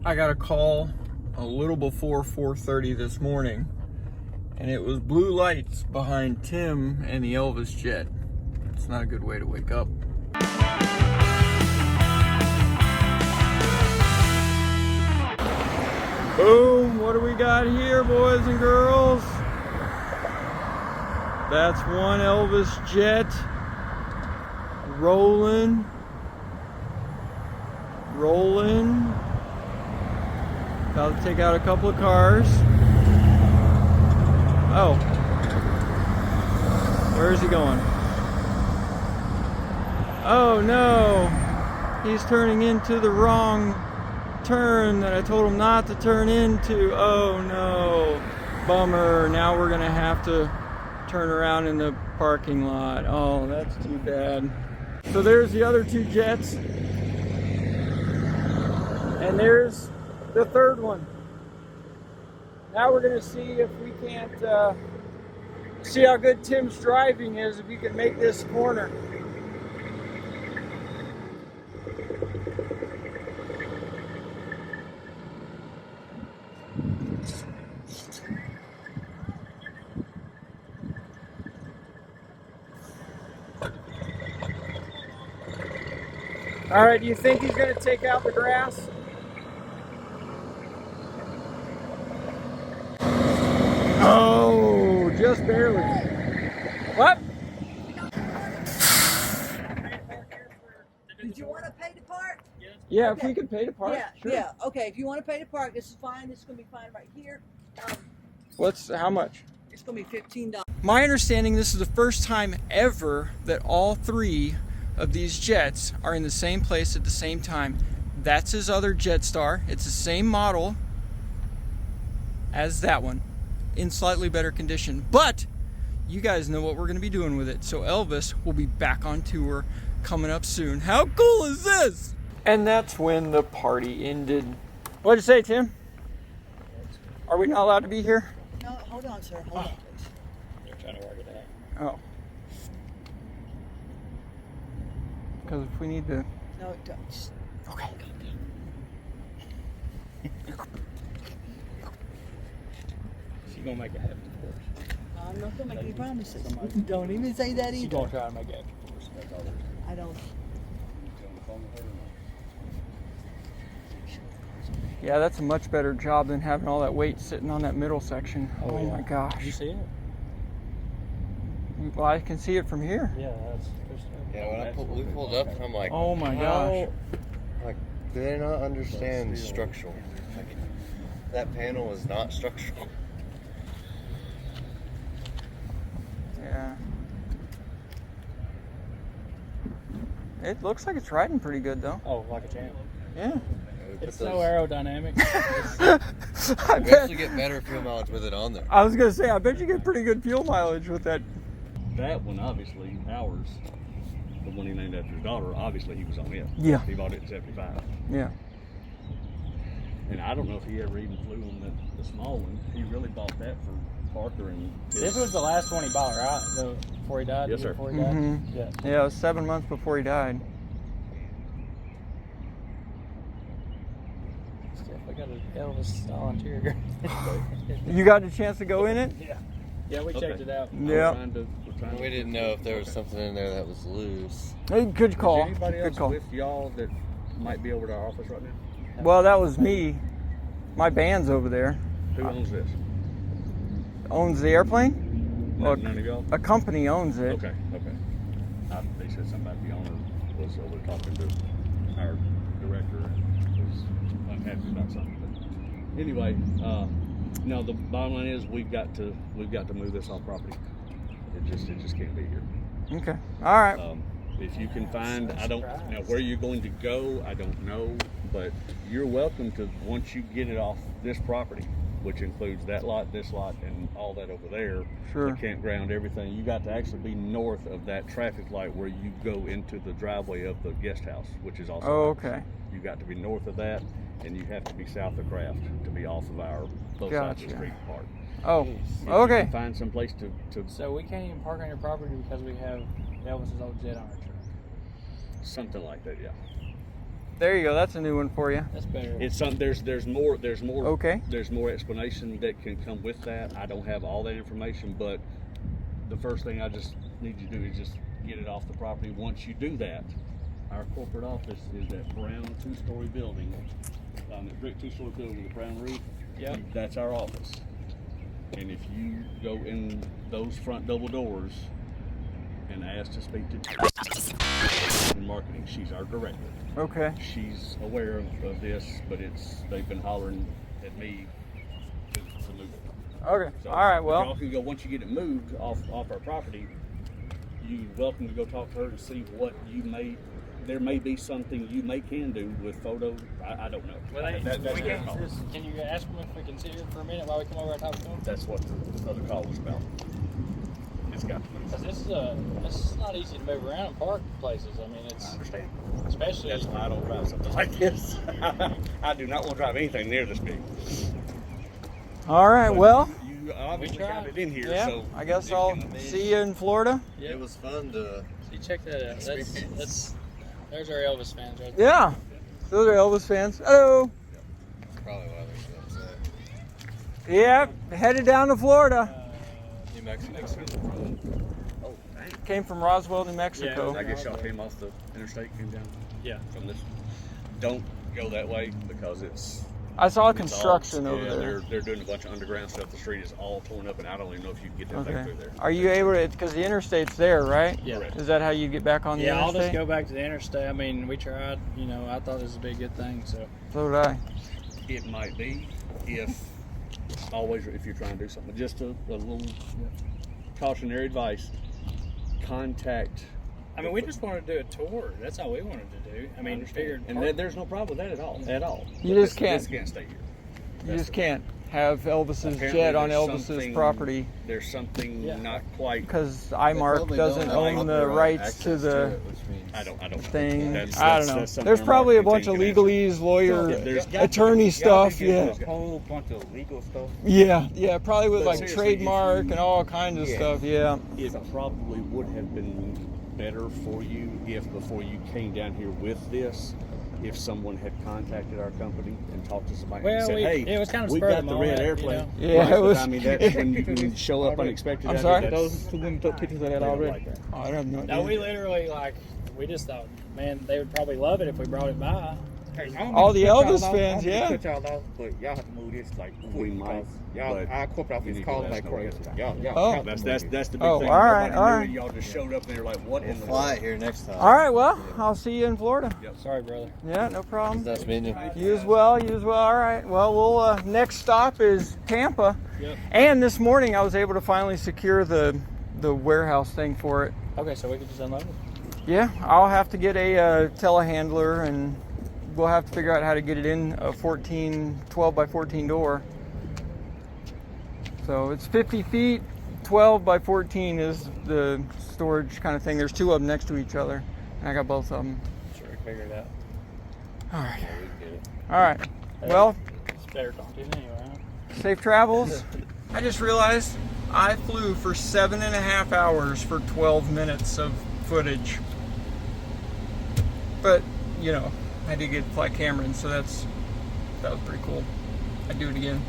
I got a call a little before 4:30 this morning, and it was blue lights behind Tim and the Elvis jet. It's not a good way to wake up. Boom, what do we got here, boys and girls? That's one Elvis jet rolling. About to take out a couple of cars. Oh. Where is he going? Oh no. He's turning into the wrong turn that I told him not to turn into. Oh no. Bummer. Now we're gonna have to turn around in the parking lot. Oh, that's too bad. So there's the other two jets. And there's the third one. Now we're gonna see if we can't see how good Tim's driving is, if he can make this corner. All right, do you think he's gonna take out the grass? Oh, just barely. What? Did you want to pay to park? Yeah, Okay. if we could pay to park. Yeah, Sure. yeah. Okay, if you want to pay to park, this is fine. This is going to be fine right here. How much? It's going to be $15. My understanding, this is the first time ever that all three of these jets are in the same place at the same time. That's his other Jetstar. It's the same model as that one, in slightly better condition. But you guys know what we're going to be doing with it. So Elvis will be back on tour coming up soon. How cool is this? And that's when the party ended. What'd you say, Tim? Are we not allowed to be here? No, hold on, sir. Hold on, please. They're trying to work it out. Oh. Because if we need to... No, don't. Just, Okay. She's gonna make it happen for us. I'm not going to make any promises. Don't even say that She's either. gonna try to make it happen for us. That's all there is. I don't. Yeah, that's a much better job than having all that weight sitting on that middle section. Oh yeah. my gosh. Did you see it? Well, I can see it from here. Yeah, Yeah, when we pulled up, I'm like, Oh my gosh. like, do they not understand structural? Like, that panel is not structural. Yeah. It looks like it's riding pretty good though. Oh, like a champ. Yeah. It's so aerodynamic. I We bet. actually get better fuel mileage with it on there. I was gonna say, I bet you get pretty good fuel mileage with that. That one, obviously, ours, the one he named after his daughter, obviously he was on it. Yeah. He bought it in 75. Yeah. And I don't know if he ever even flew on the small one. He really bought that for Parker and his... This was the last one he bought, right? Before he died? Yes, sir. Before he died? Mhm. Yeah. Yeah, it was 7 months before he died. We got an Elvis style interior. You got a chance to go in it? Yeah. Yeah, we checked it out. Yeah. We didn't know if there was something in there that was loose. Hey, good call. Is anybody Good else call. with y'all that might be over to our office right now? Well, that was me. My band's over there. Who owns this? Owns the airplane? Well, None of y'all? a company owns it. Okay. They said somebody, the owner, was over talking to our director and was unhappy about something. But anyway, no, the bottom line is we've got to move this off property. It just can't be here. Okay. All right. If you can find, I don't know where you're going to go, I don't know, but you're welcome to, once you get it off this property, which includes that lot, this lot, and all that over there, Sure. the campground, everything, you got to actually be north of that traffic light where you go into the driveway of the guest house, which is also Oh, ours. okay. You got to be north of that, and you have to be south of Craft to be off of our both sides of the Gotcha. street park. Oh, If you okay. can find some place to So we can't even park on your property because we have Elvis's old jet on our truck. something like that, yeah. There you go. That's a new one for you. That's better. It's something. There's more. Okay. There's more explanation that can come with that. I don't have all that information, but the first thing I just need you to do is just get it off the property. Once you do that, our corporate office is that brown 2-story building, that brick 2-story building with a brown roof. Yep. That's our office. And if you go in those front double doors and ask to speak to marketing, she's our director. Okay. She's aware of this, but they've been hollering at me to move it. Okay. So All right. y'all Well. can go, once you get it moved off our property, you're welcome to go talk to her to see what there may be something you can do with photos. I don't know. Well, can you ask them if we can sit here for a minute while we come over and talk to them? That's what the other call was about. It's got to move. Because this is not easy to move around and park places. I mean, I it's understand. especially. That's why I don't drive something like this. I do not want to drive anything near this big. All right. Well. You obviously got it in here, Yeah. so I guess I'll see you in Florida. Yeah. It was fun to. You check that out. That's there's our Elvis fans right there. Yeah. Those are Elvis fans. Hello. That's probably why they're so upset. Yep. Headed down to Florida. New Mexico. Oh, dang. Came from Roswell, New Mexico. I guess y'all came off the interstate, came down Yeah. from this. Don't go that way because it's. I saw it's construction all, over there. They're doing a bunch of underground stuff. The street is all torn up, and I don't even know if you can get that thing Okay. through there. Are you able to? Because the interstate's there, right? Yeah. Correct. Is that how you get back on the Yeah, I'll interstate? just go back to the interstate. I mean, we tried. You know, I thought this would be a good thing. So. So did I. It might be if you're trying to do something. Just a little cautionary advice. Contact. I mean, we just wanted to do a tour. That's all we wanted to do. I mean, figured. And there's no problem with that at all. At all. You But just can't. This can't stay here. You just can't have Elvis's Apparently jet on there's Elvis's something- property There's something Yeah. not quite. because iMark doesn't own the rights to the I don't know. thing. That's I don't know. something There's our probably a marketing bunch of team can legalese, lawyer, answer. There's got to be. attorney stuff. Yeah. There's A whole bunch of legal stuff. Yeah, probably with But like seriously, trademark if you- and all kinds of Yeah. stuff. Yeah. It probably would have been better for you if before you came down here with this, if someone had contacted our company and talked to somebody and Well, said, "Hey, it was kind of we spur of got the the red moment, airplane." you Yeah, Right, it but was. I mean, that's when you show up unexpected. I'm out sorry? here, that's- Those two women took pictures of that they don't already. like that. Oh, I have no idea. No, we literally we just thought, man, they would probably love it if we brought it by. Hey, I don't All mean the to cut Elvis y'all off. fans, I don't mean to yeah. cut y'all off, but y'all have to move this like quick. We might, because y'all, but our corporate you office need to calling let us like know crazy. ahead of time. Y'all Oh. have to move this. That's the big Oh, thing. all right, Nobody all knew right. it. Y'all just showed up and they're like, "What We'll in the fly world?" it here next time. All right, well, I'll see you in Florida. Sorry, brother. Yeah, no problem. Nice meeting you. You as well, you as well. All right. Well, we'll next stop is Tampa. Yep. And this morning I was able to finally secure the warehouse thing for it. Okay, so we could just unload it. Yeah, I'll have to get a telehandler and we'll have to figure out how to get it in a 12 by 14 door. So it's 50 feet, 12 by 14 is the storage kind of thing. There's two of them next to each other. And I got both of them. Sure, we figure it out. All right. All right. Well, It's better talking anyway, huh? safe travels. I just realized I flew for 7.5 hours for 12 minutes of footage. But, you know, I did get to fly Cameron, so that was pretty cool. I'd do it again.